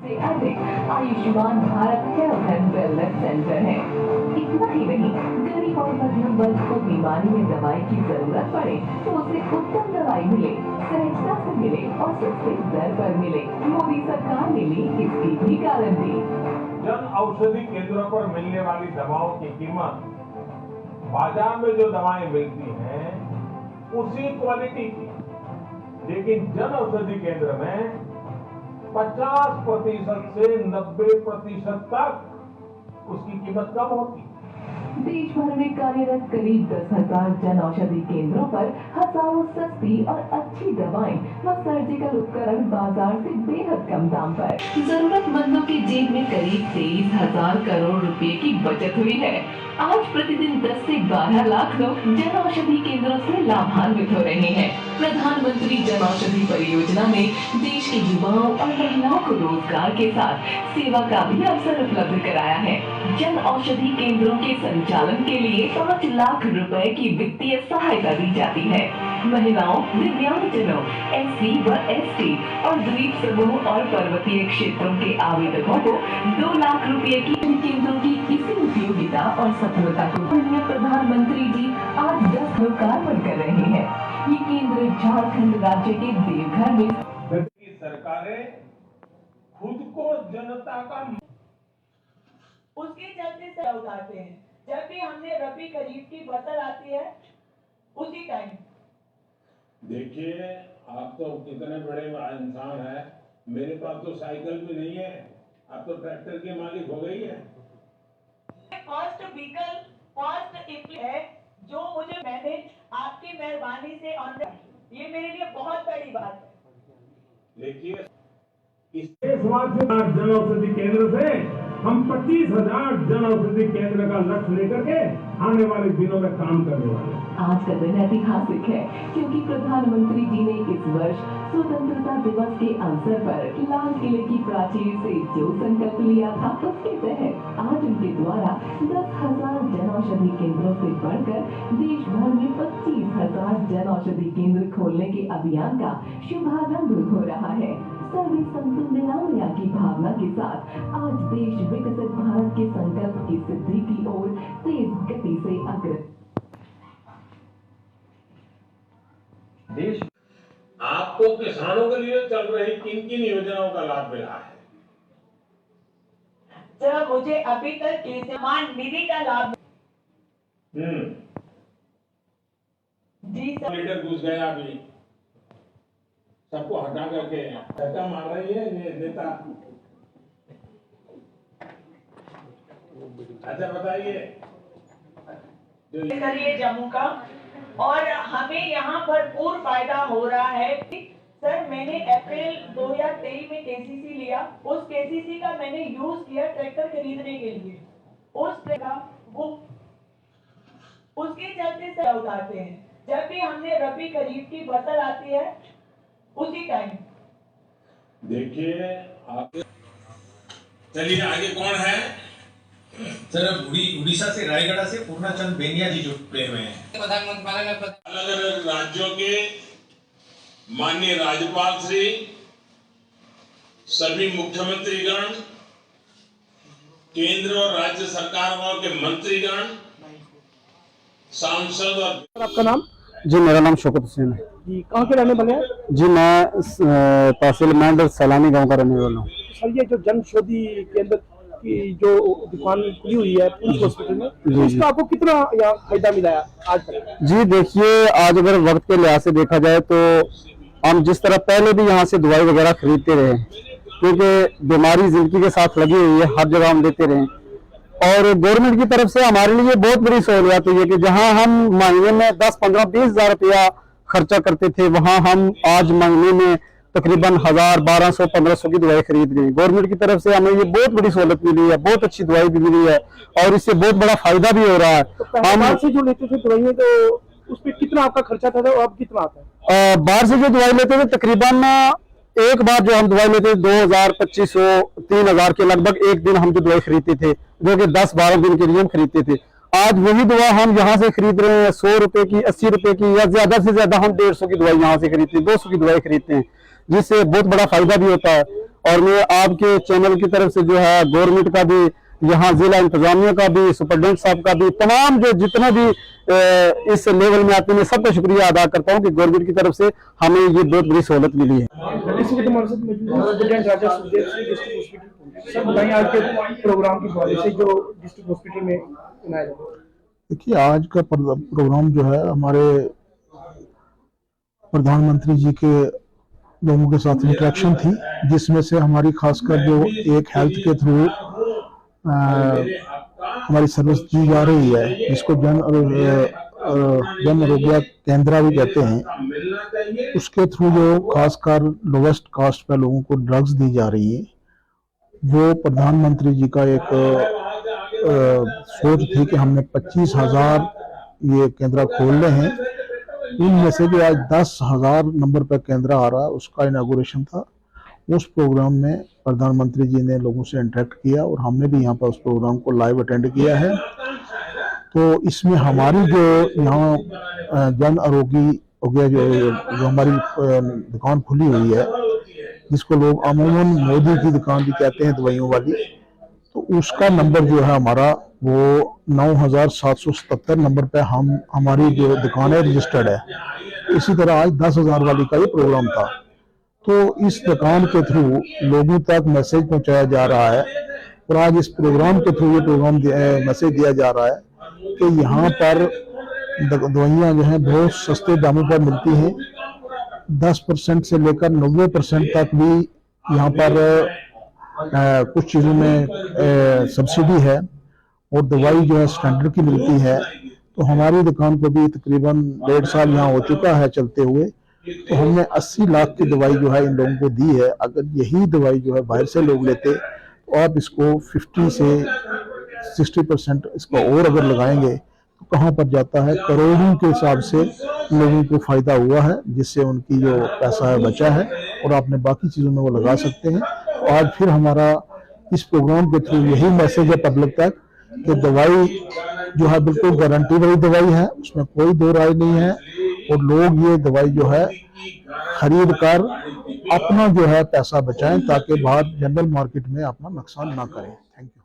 से अधिक Ayushman Bharat health and wellness centre है। इतना ही नहीं, गरीब और मध्यम वर्ग को बीमारी में दवाई की जरूरत पड़े तो उसे उत्तम दवाई मिले, सहजता से मिले और सस्ते दर पर मिले। मोदी सरकार ने ली इसकी भी गारंटी। जन औषधि केंद्रों पर मिलने वाली दवाओं की कीमत बाजार में जो दवाएं मिलती हैं उसी क्वालिटी की, लेकिन जन औषधि केंद्र में 50% से 90% तक उसकी कीमत कम होती है। देश भर में कार्यरत करीब 10,000 जन औषधि केंद्रों पर हजारों सस्ती और अच्छी दवाएं व सर्जिकल उपकरण बाजार से बेहद कम दाम पर। जरूरतमंदों की जेब में करीब 23,000 करोड़ रुपए की बचत हुई है। आज प्रतिदिन 10 से 12 लाख लोग जन औषधि केंद्रों से लाभान्वित हो रहे हैं। प्रधानमंत्री जन औषधि परियोजना में देश के युवाओं और महिलाओं को रोजगार के साथ सेवा का भी अवसर उपलब्ध कराया है। जन औषधि केंद्रों के संचालन के लिए 5 लाख रुपए की वित्तीय सहायता दी जाती है। महिलाओं, दिव्यांगजनों, SC व ST और द्वीप समूह और पर्वतीय क्षेत्रों के आवेदकों को 2 लाख रुपए की केंद्रों की इसी उपयोगिता और सफलता को माननीय प्रधानमंत्री जी आज 10 लोकार्पण कर रहे हैं। ये केंद्र झारखंड राज्य के देवघर में सरकारें खुद को जनता का उसके चलते से उठाते हैं। जब भी हमने रबी खरीफ की फसल आती है उसी टाइम देखिए, आप तो कितने बड़े इंसान हैं, मेरे पास तो साइकिल भी नहीं है, आप तो ट्रैक्टर के मालिक हो गई है। फर्स्ट व्हीकल फर्स्ट है जो मुझे मैंने आपकी मेहरबानी से ये मेरे लिए बहुत बड़ी बात है। देखिए, इस जन औषधि केंद्र से हम 25,000 जन औषधि केंद्र का लक्ष्य लेकर के आने वाले दिनों में काम करने वाले हैं। आज का दिन ऐतिहासिक है क्योंकि प्रधानमंत्री जी ने इस वर्ष स्वतंत्रता दिवस के अवसर पर लाल किले की प्राचीर से जो संकल्प लिया था उसके तहत आज उनके द्वारा 10,000 जन औषधि केंद्रों से बढ़कर देश भर में 25,000 जन औषधि केंद्र खोलने के अभियान का शुभारंभ हो रहा है। सर्वे संतु निरामया की भावना के साथ आज देश विकसित भारत के संकल्प की सिद्धि की ओर तेज गति से अग्रसर। देश आपको किसानों के लिए चल रही किन-किन योजनाओं का लाभ मिला है? सर, मुझे अभी तक किसान निधि का लाभ जी सर। लीडर घुस गया अभी, सबको हटा करके धक्का मार रही है ये नेता। अच्छा बताइए, करिए जम्मू का, और हमें यहाँ भरपूर फायदा हो रहा है। सर, मैंने अप्रैल 2023 में KCC लिया, उस KCC का मैंने यूज किया ट्रैक्टर खरीदने के लिए। उसके चलते से उठाते हैं। जब भी हमने रबी खरीफ की फसल आती है उसी टाइम देखिए आगे चलिए, आगे कौन है? सर, उड़ीसा से रायगढ़ से पूर्णचंद बेनिया जी जुड़े हुए हैं। अलग अलग राज्यों के माननीय राज्यपाल श्री, सभी मुख्यमंत्रीगण, केंद्र और राज्य सरकारों के मंत्रीगण, सांसद और आपका नाम? जी, मेरा नाम शौकत हुसैन है। जी, कहाँ के रहने वाले हैं? जी, मैं तहसील मंडल सैलानी गांव का रहने वाला हूँ। सर, ये जो जन औषधि केंद्र की जो दुकान खुली हुई है पुलिस हॉस्पिटल में, इसका आपको कितना यहाँ फायदा मिला है आज तक? जी देखिए, आज अगर वक्त के लिहाज से देखा जाए तो हम जिस तरह पहले भी यहाँ से दवाई वगैरह खरीदते रहे, क्योंकि बीमारी जिंदगी के साथ लगी हुई है, हर जगह हम देते रहे, और गवर्नमेंट की तरफ से हमारे लिए बहुत बड़ी सहूलियत हुई है कि जहां हम महीने में 10, 15, 20,000 रुपया खर्चा करते थे, वहां हम आज महीने में तकरीबन 1,000, 1,200, 1,500 की दवाई खरीद रहे हैं। गवर्नमेंट की तरफ से हमें ये बहुत बड़ी सहूलत मिली है, बहुत अच्छी दवाई भी मिली है और इससे बहुत बड़ा फायदा भी हो रहा है। तो हम से जो लेते थे दवाइयाँ, तो उस पर कितना आपका खर्चा था और अब कितना आता है? बाहर से जो दवाई लेते थे तकरीबन एक बार जो हम दवाई लेते थे 2,000, 2,500, 3,000 के लगभग एक दिन हम जो दवाई खरीदते थे, जो कि 10-12 दिन के लिए हम खरीदते थे। आज वही दवा हम यहाँ से खरीद रहे हैं 100 रुपए की, 80 रुपए की, या ज्यादा से ज्यादा हम 150 की दवाई यहाँ से खरीदते हैं, 200 की दवाई खरीदते हैं, जिससे बहुत बड़ा फायदा भी होता है। और मैं आपके चैनल की तरफ से जो है गवर्नमेंट का भी, यहाँ जिला इंतजामिया का भी, सुपरडेंट साहब का भी, तमाम जो जितना भी इस लेवल में आते हैं, सबका शुक्रिया अदा करता हूँ कि गवर्नमेंट की तरफ से हमें ये बहुत बड़ी सहूलत मिली है। आज के प्रोग्राम की बात से जो डिस्ट्रिक्ट हॉस्पिटल में बनाया जा रहा है। देखिए, आज का प्रोग्राम जो है हमारे प्रधानमंत्री जी के लोगों के साथ इंटरेक्शन थी, जिसमें से हमारी खासकर जो एक हेल्थ के थ्रू हमारी सर्विस दी जा रही है, जिसको जन आरोग्य केंद्र भी कहते हैं, उसके थ्रू जो खासकर लोवेस्ट कास्ट पे लोगों को ड्रग्स दी जा रही है, वो प्रधानमंत्री जी का एक सोच थी कि हमने 25,000 ये केंद्र खोलने हैं। इनमें से भी आज 10,000 नंबर पर केंद्र आ रहा है, उसका इनागुरेशन था। उस प्रोग्राम में प्रधानमंत्री जी ने लोगों से इंटरेक्ट किया और हमने भी यहाँ पर उस प्रोग्राम को लाइव अटेंड किया है। तो इसमें हमारी जो यहाँ जन आरोग्य हो गया, जो हमारी दुकान खुली हुई है, जिसको लोग अमूमन मोदी की दुकान भी कहते हैं दवाइयों वाली, तो उसका नंबर जो है हमारा वो 9,777 नंबर पे हमारी जो दुकान है रजिस्टर्ड है। इसी तरह आज 10,000 वाली का ये प्रोग्राम था। तो इस दुकान के थ्रू लोगों तक मैसेज पहुंचाया जा रहा है और आज इस प्रोग्राम के थ्रू ये प्रोग्राम मैसेज दिया जा रहा है कि यहाँ पर दवाइयाँ जो हैं बहुत सस्ते दामों पर मिलती हैं। 10% से लेकर 90% तक भी यहाँ पर कुछ चीज़ों में सब्सिडी है और दवाई जो है स्टैंडर्ड की मिलती है। तो हमारी दुकान को भी तकरीबन 1.5 साल यहाँ हो चुका है चलते हुए, तो हमने 80 लाख की दवाई जो है इन लोगों को दी है। अगर यही दवाई जो है बाहर से लोग लेते तो आप इसको 50 से 60% इसका और अगर लगाएंगे तो कहाँ पर जाता है, करोड़ों के हिसाब से लोगों को फायदा हुआ है, जिससे उनकी जो पैसा है बचा है और आपने बाकी चीज़ों में वो लगा सकते हैं। तो आज फिर हमारा इस प्रोग्राम के थ्रू यही मैसेज है पब्लिक तक कि दवाई जो है बिल्कुल गारंटी वाली दवाई है, उसमें कोई दो राय नहीं है और लोग ये दवाई जो है खरीद कर अपना जो है पैसा बचाएं ताकि बाहर जनरल मार्केट में अपना नुकसान ना करें। Thank you.